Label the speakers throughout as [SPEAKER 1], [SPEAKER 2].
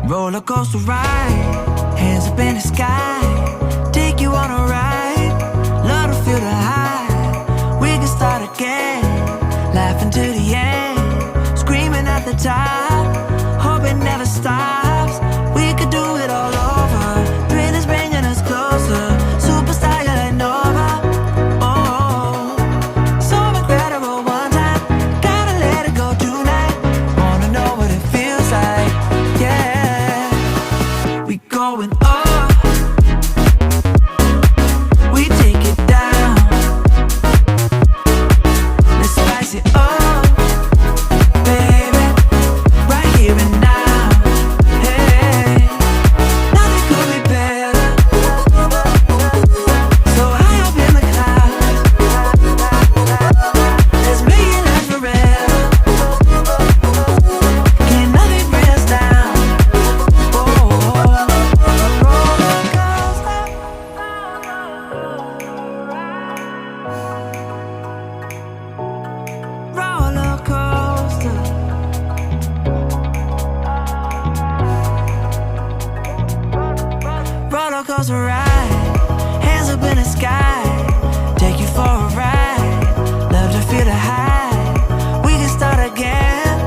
[SPEAKER 1] Roller coaster ride, hands up in the sky, take you on a ride, love to feel the high. We can start again, laughing to the end, screaming at the top, hope it never stops. We could do it all over, thrill is bringing us closer, superstar you're like Nova. Oh, so incredible one time, gotta let it go tonight, wanna know what it feels like, yeah. We going up, we take it down, let's spice it up, baby, right here and now. Hey, nothing could be better, so high up in the clouds, let's make it last forever. Can't nothing bring us down. Roller coaster, roller coaster ride, hands up in the sky, take you for a ride, love to feel the high. We can start again,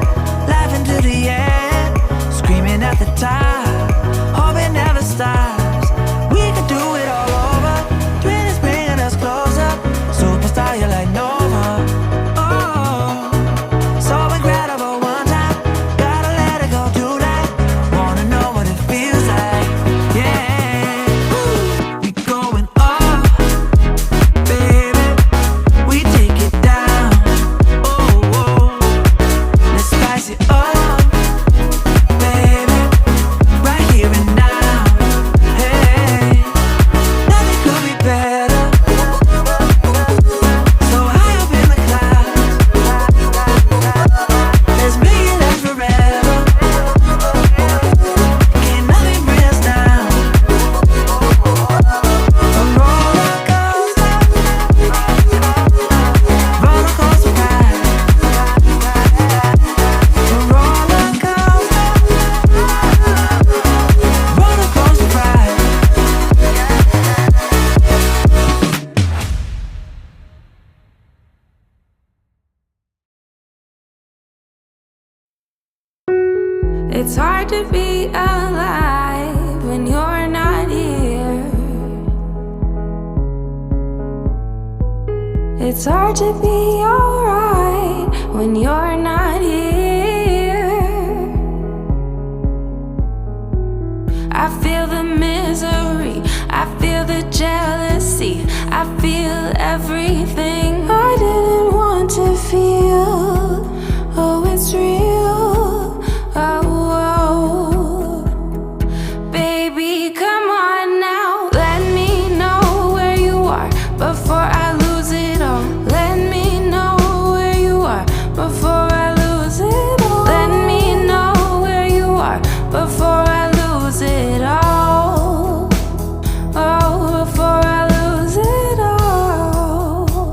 [SPEAKER 1] laughing to the end, screaming at the top, hope it never stops. We could do it all over, thrill is bringing us closer, superstar you're like Nova. Oh, so incredible one time, gotta let it go tonight, wanna know what it feels like, yeah. We going up, baby, we take it down. Oh, oh, let's spice it up, baby, right here and now. Hey, nothing could be better, so high up in the clouds, let's make it last forever. Can't nothing bring us down. A roller coaster, roller coaster ride. A roller coaster, roller coaster ride.
[SPEAKER 2] It's hard to be alive when you're not here. It's hard to be alright when you're not here. I feel the misery, I feel the jealousy, I feel everything I didn't want to feel. Oh, it's real. Oh, baby, come on now. Let me know where you are before I lose it all. Let me know where you are before I lose it all. Let me know where you are before I lose it all. Oh, before I lose it all.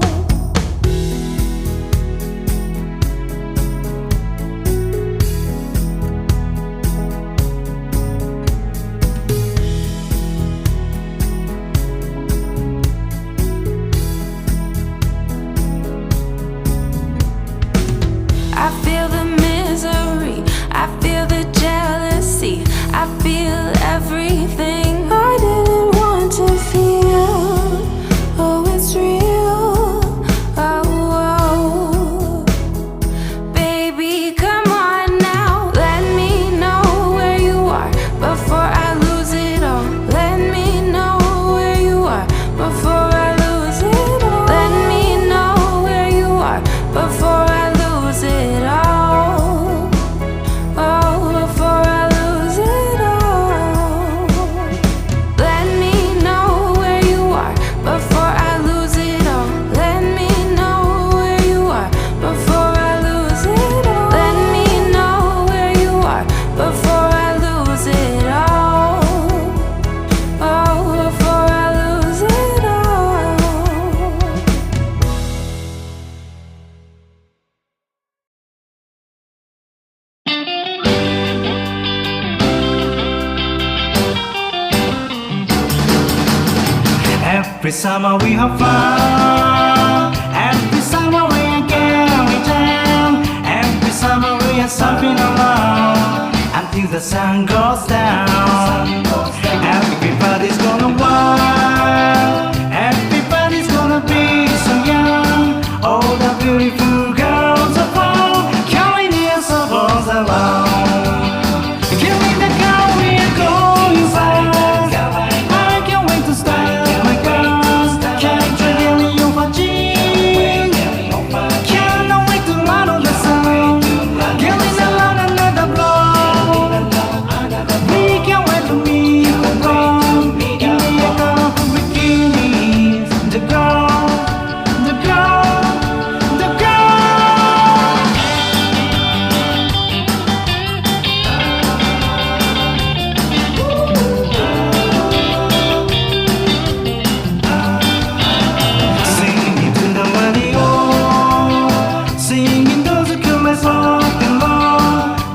[SPEAKER 3] Every summer we have fun. Every summer we are going down. Every summer we are surfing along until the sun goes down. Everybody's gonna wild. Everybody's gonna be so young. All the beautiful girls are found, carrying their souls around. Killing the girl, we are going fast. I can't wait to start my cars. Can't really over jeans. Can't wait to run on the sun. Killing around another blow. We can't wait to meet the girl in the colorful bikinis. The girl, the girl, the girl. Singing to the radio, singing those commercials rock and roll,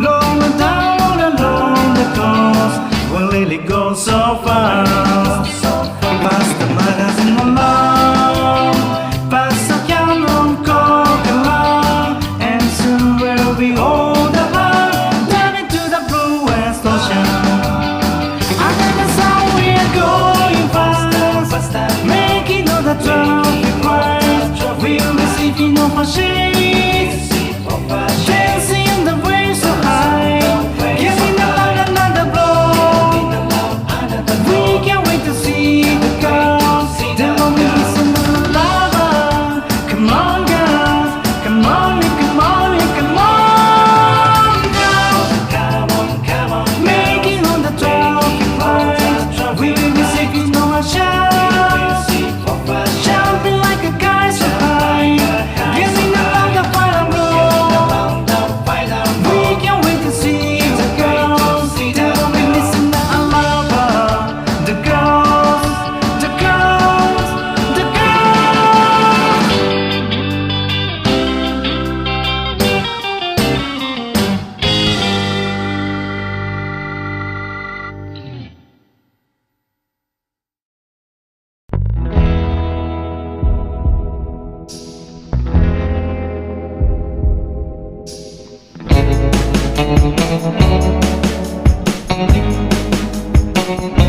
[SPEAKER 3] rolling down along the coast. Well, really goes so fast. Past the magazine along, past the cannon Coca-Cola, and soon we'll be all the line, down into the blue West Ocean. Under the sun we are going fast, making all the traffic lights. We'll be sleeping off our shades, dancing in the waves so high, giving around another blow. We can't wait to see the girls. There will be some lava. Come on, girls. Come on, come on, come on, girls. Come on, come on. Making all the traffic lights. We will be singing on our shout, jumping like a guy so high, giving around the fire blow. We can't wait to see the girls. There will be missing a lover. The girls, the girls, the girls.
[SPEAKER 1] Thank you.